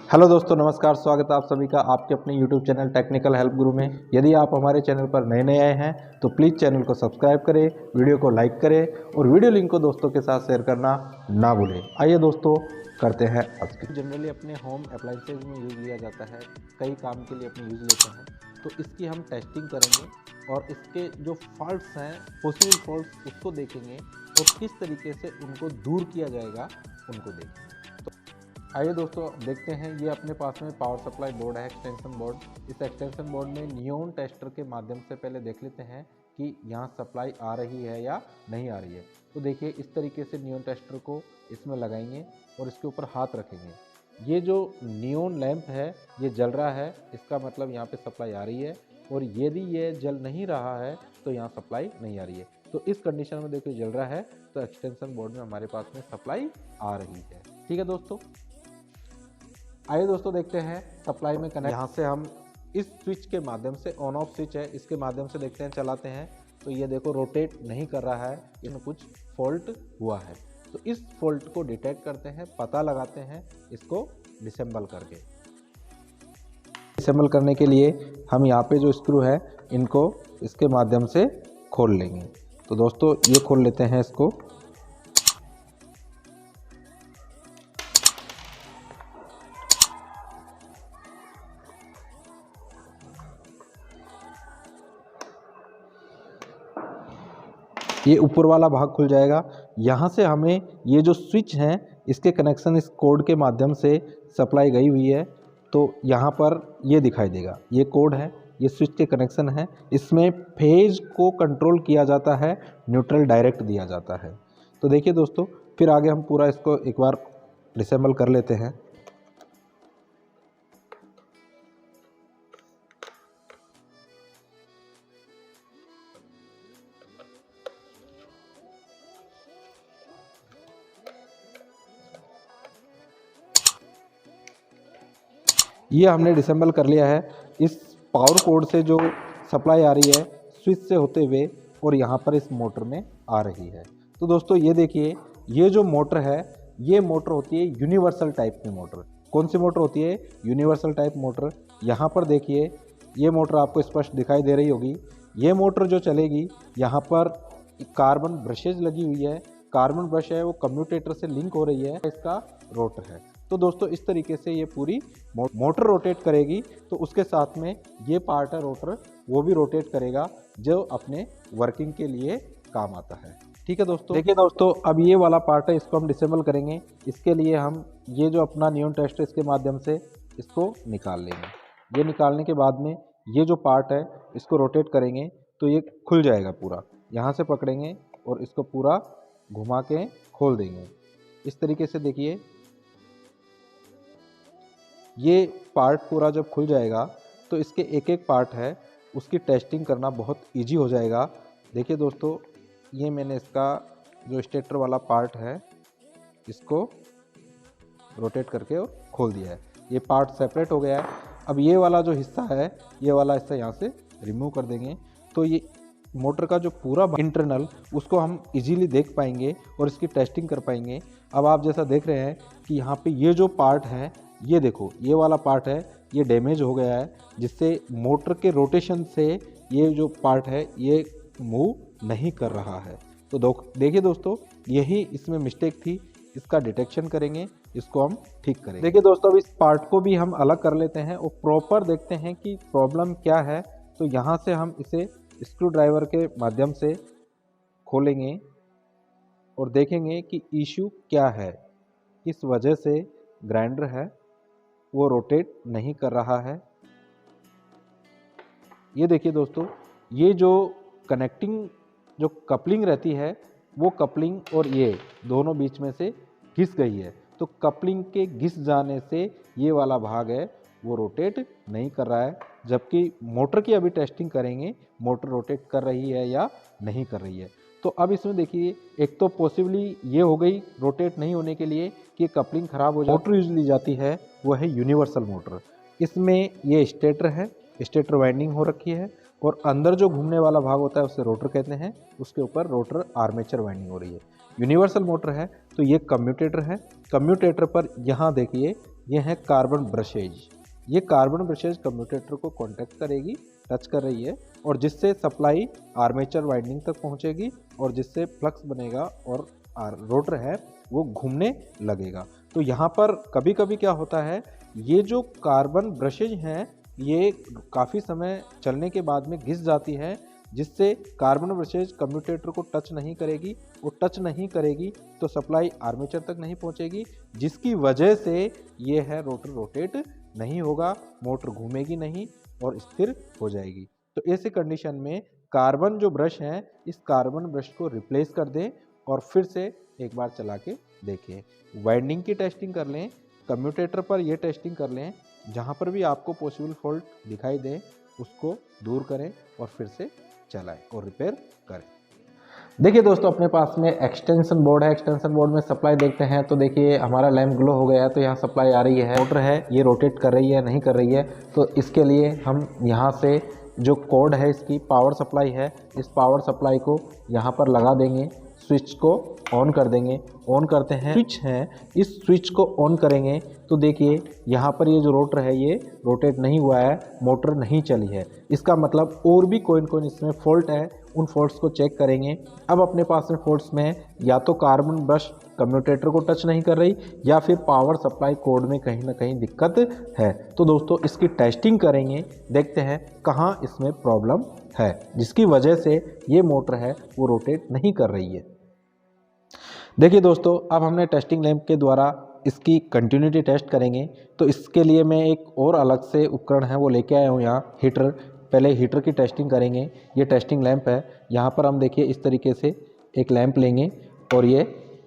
Hello दोस्तों, नमस्कार। स्वागत है आप सभी का आपके अपने यूट्यूब चैनल टेक्निकल हेल्प गुरु में। यदि आप हमारे चैनल पर नए आए हैं तो प्लीज़ चैनल को सब्सक्राइब करें, वीडियो को लाइक करें और वीडियो लिंक को दोस्तों के साथ शेयर करना ना भूलें। आइए दोस्तों, करते हैं आज की। जनरली अपने होम अप्लाइंसेज में यूज़ लिया जाता है, कई काम के लिए अपने यूज़ लेते हैं, तो इसकी हम टेस्टिंग करेंगे और इसके जो फॉल्ट्स हैं, पॉसिबल फॉल्ट्स, उसको देखेंगे और किस तरीके से उनको दूर किया जाएगा उनको देखेंगे। आइए दोस्तों देखते हैं। ये अपने पास में पावर सप्लाई बोर्ड है, एक्सटेंशन बोर्ड। इस एक्सटेंशन बोर्ड में नियॉन टेस्टर के माध्यम से पहले देख लेते हैं कि यहाँ सप्लाई आ रही है या नहीं आ रही है। तो देखिए, इस तरीके से नियॉन टेस्टर को इसमें लगाएंगे और इसके ऊपर हाथ रखेंगे। ये जो नियॉन लैंप है ये जल रहा है, इसका मतलब यहाँ पे सप्लाई आ रही है। और यदि ये जल नहीं रहा है तो यहाँ सप्लाई नहीं आ रही है। तो इस कंडीशन में देखिए जल रहा है, तो एक्सटेंशन बोर्ड में हमारे पास में सप्लाई आ रही है। ठीक है दोस्तों, आइए दोस्तों देखते हैं सप्लाई में कनेक्ट। यहाँ से हम इस स्विच के माध्यम से, ऑन ऑफ स्विच है, इसके माध्यम से देखते हैं, चलाते हैं तो ये देखो रोटेट नहीं कर रहा है, इसमें कुछ फॉल्ट हुआ है। तो इस फॉल्ट को डिटेक्ट करते हैं, पता लगाते हैं इसको डिसेंबल करके। डिसेंबल करने के लिए हम यहाँ पे जो स्क्रू है इनको इसके माध्यम से खोल लेंगे। तो दोस्तों ये खोल लेते हैं इसको। ये ऊपर वाला भाग खुल जाएगा। यहाँ से हमें ये जो स्विच हैं इसके कनेक्शन इस कोड के माध्यम से सप्लाई गई हुई है, तो यहाँ पर ये दिखाई देगा। ये कोड है, ये स्विच के कनेक्शन है। इसमें फेज को कंट्रोल किया जाता है, न्यूट्रल डायरेक्ट दिया जाता है। तो देखिए दोस्तों, फिर आगे हम पूरा इसको एक बार डिसेंबल कर लेते हैं। ये हमने डिसेंबल कर लिया है। इस पावर कोड से जो सप्लाई आ रही है स्विच से होते हुए और यहाँ पर इस मोटर में आ रही है। तो दोस्तों ये देखिए, ये जो मोटर है ये मोटर होती है यूनिवर्सल टाइप की मोटर। कौन सी मोटर होती है? Universal type motor. यहाँ पर देखिए, ये मोटर आपको स्पष्ट दिखाई दे रही होगी। ये मोटर जो चलेगी, यहाँ पर कार्बन ब्रशेज लगी हुई है। कार्बन ब्रश है वो कम्यूटेटर से लिंक हो रही है, इसका रोटर है। तो दोस्तों इस तरीके से ये पूरी मोटर रोटेट करेगी। तो उसके साथ में ये पार्ट है रोटर, वो भी रोटेट करेगा, जो अपने वर्किंग के लिए काम आता है। ठीक है दोस्तों, देखिए दोस्तों, अब ये वाला पार्ट है, इसको हम डिसेंबल करेंगे। इसके लिए हम ये जो अपना नियॉन टेस्टर इसके माध्यम से इसको निकाल लेंगे। ये निकालने के बाद में ये जो पार्ट है इसको रोटेट करेंगे तो ये खुल जाएगा पूरा। यहाँ से पकड़ेंगे और इसको पूरा घुमा के खोल देंगे। इस तरीके से देखिए, ये पार्ट पूरा जब खुल जाएगा तो इसके एक एक पार्ट है उसकी टेस्टिंग करना बहुत इजी हो जाएगा। देखिए दोस्तों, ये मैंने इसका जो स्टेटर वाला पार्ट है इसको रोटेट करके और खोल दिया है। ये पार्ट सेपरेट हो गया है। अब ये वाला जो हिस्सा है, ये वाला हिस्सा यहाँ से रिमूव कर देंगे तो ये मोटर का जो पूरा इंटरनल उसको हम इजीली देख पाएंगे और इसकी टेस्टिंग कर पाएंगे। अब आप जैसा देख रहे हैं कि यहाँ पे ये जो पार्ट है, ये देखो, ये वाला पार्ट है ये डैमेज हो गया है, जिससे मोटर के रोटेशन से ये जो पार्ट है ये मूव नहीं कर रहा है। तो देखिए दोस्तों, यही इसमें मिस्टेक थी। इसका डिटेक्शन करेंगे, इसको हम ठीक करेंगे। देखिए दोस्तों, अब इस पार्ट को भी हम अलग कर लेते हैं और प्रॉपर देखते हैं कि प्रॉब्लम क्या है। तो यहाँ से हम इसे स्क्रू ड्राइवर के माध्यम से खोलेंगे और देखेंगे कि इशू क्या है, किस वजह से ग्राइंडर है वो रोटेट नहीं कर रहा है। ये देखिए दोस्तों, ये जो कनेक्टिंग जो कपलिंग रहती है वो कपलिंग और ये दोनों बीच में से घिस गई है। तो कपलिंग के घिस जाने से ये वाला भाग है वो रोटेट नहीं कर रहा है। जबकि मोटर की अभी टेस्टिंग करेंगे, मोटर रोटेट कर रही है या नहीं कर रही है। तो अब इसमें देखिए, एक तो पॉसिबली ये हो गई रोटेट नहीं होने के लिए कि कपलिंग ख़राब हो जाए। मोटर यूज ली जाती है वो है यूनिवर्सल मोटर। इसमें ये स्टेटर है, स्टेटर वाइंडिंग हो रखी है और अंदर जो घूमने वाला भाग होता है उसे रोटर कहते हैं। उसके ऊपर रोटर आर्मेचर वाइंडिंग हो रही है। यूनिवर्सल मोटर है तो ये कम्यूटेटर है। कम्यूटेटर पर यहाँ देखिए ये है कार्बन ब्रशेज। ये कार्बन ब्रशेज कम्यूटेटर को कांटेक्ट करेगी, टच कर रही है, और जिससे सप्लाई आर्मेचर वाइंडिंग तक पहुंचेगी और जिससे फ्लक्स बनेगा और रोटर है वो घूमने लगेगा। तो यहाँ पर कभी कभी क्या होता है, ये जो कार्बन ब्रशेज हैं ये काफ़ी समय चलने के बाद में घिस जाती है, जिससे कार्बन ब्रशेज कम्यूटेटर को टच नहीं करेगी। वो टच नहीं करेगी तो सप्लाई आर्मेचर तक नहीं पहुंचेगी, जिसकी वजह से ये है रोटर रोटेट नहीं होगा, मोटर घूमेगी नहीं और स्थिर हो जाएगी। तो ऐसी कंडीशन में कार्बन जो ब्रश हैं, इस कार्बन ब्रश को रिप्लेस कर दें और फिर से एक बार चला के देखें। वाइंडिंग की टेस्टिंग कर लें, कम्यूटेटर पर ये टेस्टिंग कर लें, जहाँ पर भी आपको पॉसिबल फॉल्ट दिखाई दे उसको दूर करें और फिर से चलाएं और रिपेयर करें। देखिए दोस्तों, अपने पास में एक्सटेंशन बोर्ड है। एक्सटेंशन बोर्ड में सप्लाई देखते हैं तो देखिए हमारा लैंप ग्लो हो गया है, तो यहाँ सप्लाई आ रही है। मोटर है ये रोटेट कर रही है नहीं कर रही है, तो इसके लिए हम यहाँ से जो कोड है इसकी पावर सप्लाई है, इस पावर सप्लाई को यहाँ पर लगा देंगे, स्विच को ऑन कर देंगे। ऑन करते हैं, स्विच है, इस स्विच को ऑन करेंगे तो देखिए यहाँ पर ये जो रोटर है ये रोटेट नहीं हुआ है, मोटर नहीं चली है। इसका मतलब और भी कोई न कोई इसमें फॉल्ट है, उन फॉल्ट्स को चेक करेंगे। अब अपने पास में फॉल्ट्स में या तो कार्बन ब्रश कम्यूटेटर को टच नहीं कर रही या फिर पावर सप्लाई कोड में कहीं ना कहीं दिक्कत है। तो दोस्तों इसकी टेस्टिंग करेंगे, देखते हैं कहाँ इसमें प्रॉब्लम है जिसकी वजह से ये मोटर है वो रोटेट नहीं कर रही है। देखिए दोस्तों, अब हमने टेस्टिंग लैंप के द्वारा इसकी कंटिन्यूटी टेस्ट करेंगे। तो इसके लिए मैं एक और अलग से उपकरण है वो लेके आया हूँ यहाँ, हीटर। पहले हीटर की टेस्टिंग करेंगे। ये टेस्टिंग लैंप है, यहाँ पर हम देखिए इस तरीके से एक लैंप लेंगे और ये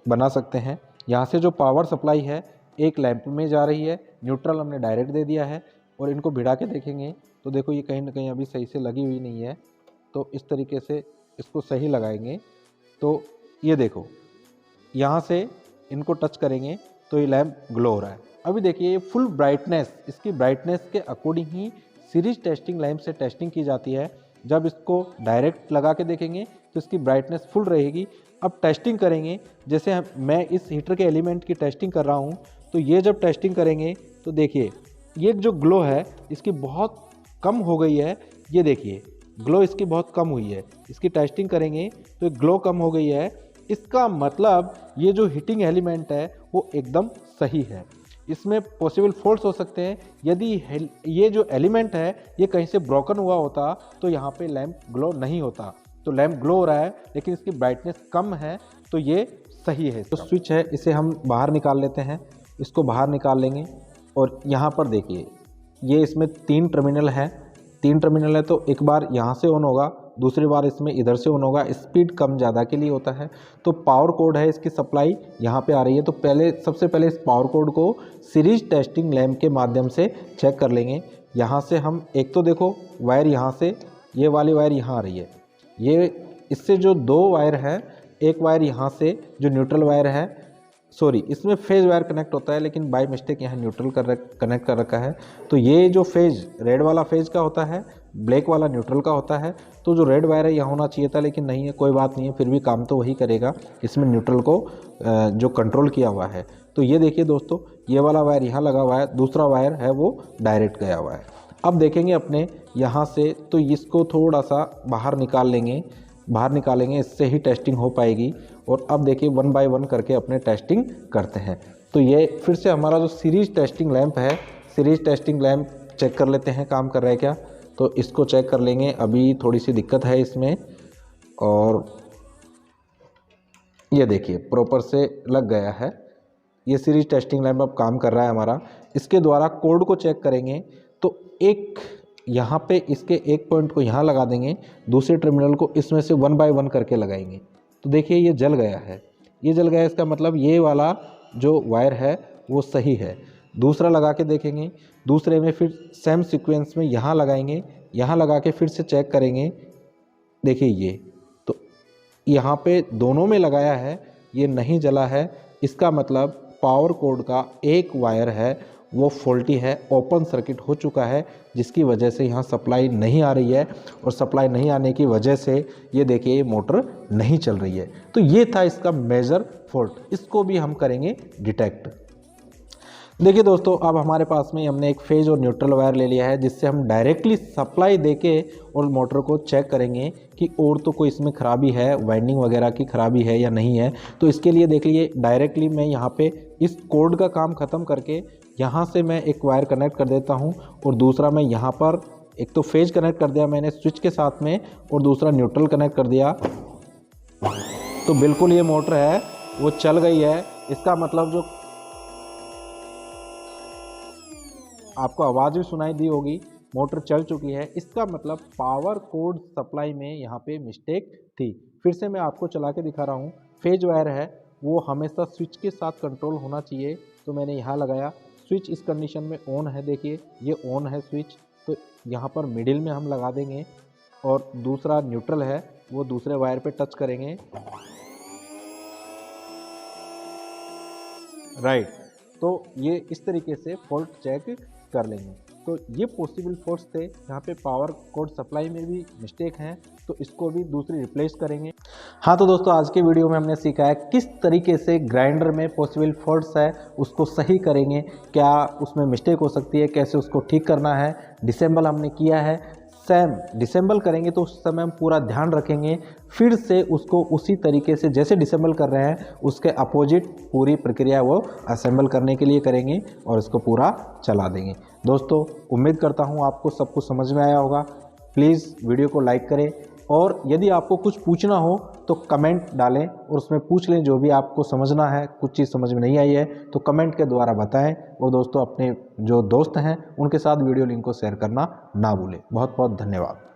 बना सकते हैं। यहाँ से जो पावर सप्लाई है एक लैंप में जा रही है, न्यूट्रल हमने डायरेक्ट दे दिया है। और इनको भिड़ा के देखेंगे तो देखो ये कहीं ना कहीं अभी सही से लगी हुई नहीं है, तो इस तरीके से इसको सही लगाएंगे तो ये देखो यहाँ से इनको टच करेंगे तो ये लैंप ग्लो हो रहा है। अभी देखिए फुल ब्राइटनेस, इसकी ब्राइटनेस के अकॉर्डिंग ही सीरीज टेस्टिंग लैंप से टेस्टिंग की जाती है। जब इसको डायरेक्ट लगा के देखेंगे तो इसकी ब्राइटनेस फुल रहेगी। अब टेस्टिंग करेंगे, जैसे मैं इस हीटर के एलिमेंट की टेस्टिंग कर रहा हूँ, तो ये जब टेस्टिंग करेंगे तो देखिए ये जो ग्लो है इसकी बहुत कम हो गई है। ये देखिए ग्लो इसकी बहुत कम हुई है। इसकी टेस्टिंग करेंगे तो ग्लो कम हो गई है। इसका मतलब ये जो हीटिंग एलिमेंट है वो एकदम सही है। इसमें पॉसिबल फॉल्ट्स हो सकते हैं। यदि ये जो एलिमेंट है ये कहीं से ब्रोकन हुआ होता तो यहाँ पे लैंप ग्लो नहीं होता। तो लैंप ग्लो हो रहा है लेकिन इसकी ब्राइटनेस कम है, तो ये सही है। तो स्विच है, इसे हम बाहर निकाल लेते हैं। इसको बाहर निकाल लेंगे और यहाँ पर देखिए ये इसमें 3 टर्मिनल है। 3 टर्मिनल है तो एक बार यहाँ से ऑन होगा, दूसरी बार इसमें इधर से ऑन होगा। स्पीड कम ज़्यादा के लिए होता है। तो पावर कोड है, इसकी सप्लाई यहाँ पे आ रही है। तो सबसे पहले इस पावर कोड को सीरीज टेस्टिंग लैंप के माध्यम से चेक कर लेंगे। यहाँ से हम एक तो देखो वायर यहाँ से, ये वाली वायर यहाँ आ रही है। ये इससे जो 2 वायर हैं, एक वायर यहाँ से जो न्यूट्रल वायर है, सॉरी इसमें फेज वायर कनेक्ट होता है लेकिन बाय मिस्टेक यहाँ न्यूट्रल कनेक्ट कर रखा है। तो ये जो फेज रेड वाला फेज का होता है, ब्लैक वाला न्यूट्रल का होता है। तो जो रेड वायर है यहाँ होना चाहिए था लेकिन नहीं है, कोई बात नहीं है, फिर भी काम तो वही करेगा। इसमें न्यूट्रल को जो कंट्रोल किया हुआ है। तो ये देखिए दोस्तों, ये वाला वायर यहाँ लगा हुआ है, दूसरा वायर है वो डायरेक्ट गया हुआ है। अब देखेंगे अपने यहाँ से, तो इसको थोड़ा सा बाहर निकाल लेंगे, इससे ही टेस्टिंग हो पाएगी। और अब देखिए 1 बाय 1 करके अपने टेस्टिंग करते हैं। तो ये फिर से हमारा जो सीरीज टेस्टिंग लैंप है, सीरीज टेस्टिंग लैंप चेक कर लेते हैं काम कर रहा है क्या। तो इसको चेक कर लेंगे, अभी थोड़ी सी दिक्कत है इसमें। और ये देखिए प्रॉपर से लग गया है। ये सीरीज टेस्टिंग लैंप अब काम कर रहा है हमारा। इसके द्वारा कोड को चेक करेंगे तो एक यहाँ पे इसके एक पॉइंट को यहाँ लगा देंगे, दूसरे टर्मिनल को इसमें से 1 बाय 1 करके लगाएंगे। तो देखिए ये जल गया है, ये जल गया। इसका मतलब ये वाला जो वायर है वो सही है। दूसरा लगा के देखेंगे, दूसरे में फिर सेम सीक्वेंस में यहाँ लगाएंगे, यहाँ लगा के फिर से चेक करेंगे। देखिए ये तो यहाँ पे दोनों में लगाया है, ये नहीं जला है। इसका मतलब पावर कोड का एक वायर है वो फॉल्टी है, ओपन सर्किट हो चुका है, जिसकी वजह से यहाँ सप्लाई नहीं आ रही है। और सप्लाई नहीं आने की वजह से ये देखिए ये मोटर नहीं चल रही है। तो ये था इसका मेजर फॉल्ट, इसको भी हम करेंगे डिटेक्ट। देखिए दोस्तों, अब हमारे पास में हमने एक फेज और न्यूट्रल वायर ले लिया है, जिससे हम डायरेक्टली सप्लाई देके और मोटर को चेक करेंगे कि और तो कोई इसमें ख़राबी है, वाइंडिंग वगैरह की ख़राबी है या नहीं है। तो इसके लिए देख लिए डायरेक्टली मैं यहाँ पे इस कोड का काम ख़त्म करके यहाँ से मैं एक वायर कनेक्ट कर देता हूँ और दूसरा मैं यहाँ पर एक तो फेज कनेक्ट कर दिया मैंने स्विच के साथ में और दूसरा न्यूट्रल कनेक्ट कर दिया। तो बिल्कुल ये मोटर है वो चल गई है। इसका मतलब जो आपको आवाज़ भी सुनाई दी होगी, मोटर चल चुकी है। इसका मतलब पावर कोड सप्लाई में यहाँ पे मिस्टेक थी। फिर से मैं आपको चला के दिखा रहा हूँ। फेज वायर है वो हमेशा स्विच के साथ कंट्रोल होना चाहिए। तो मैंने यहाँ लगाया, स्विच इस कंडीशन में ऑन है, देखिए ये ऑन है स्विच। तो यहाँ पर मिडिल में हम लगा देंगे और दूसरा न्यूट्रल है वो दूसरे वायर पे टच करेंगे, राइट। तो ये इस तरीके से फॉल्ट चेक कर लेंगे। तो ये पॉसिबल फॉल्ट्स थे, यहाँ पे पावर कोड सप्लाई में भी मिस्टेक हैं, तो इसको भी दूसरी रिप्लेस करेंगे। हाँ तो दोस्तों, आज के वीडियो में हमने सीखा है किस तरीके से ग्राइंडर में पॉसिबल फॉल्ट्स है उसको सही करेंगे, क्या उसमें मिस्टेक हो सकती है, कैसे उसको ठीक करना है। डिसेंबल हमने किया है, सेम डिसेंबल करेंगे तो उस समय हम पूरा ध्यान रखेंगे, फिर से उसको उसी तरीके से जैसे डिसेंबल कर रहे हैं उसके अपोजिट पूरी प्रक्रिया वो असेंबल करने के लिए करेंगे और इसको पूरा चला देंगे। दोस्तों, उम्मीद करता हूँ आपको सब कुछ समझ में आया होगा। प्लीज़ वीडियो को लाइक करें और यदि आपको कुछ पूछना हो तो कमेंट डालें और उसमें पूछ लें जो भी आपको समझना है। कुछ चीज़ समझ में नहीं आई है तो कमेंट के द्वारा बताएं और दोस्तों अपने जो दोस्त हैं उनके साथ वीडियो लिंक को शेयर करना ना भूलें। बहुत बहुत धन्यवाद।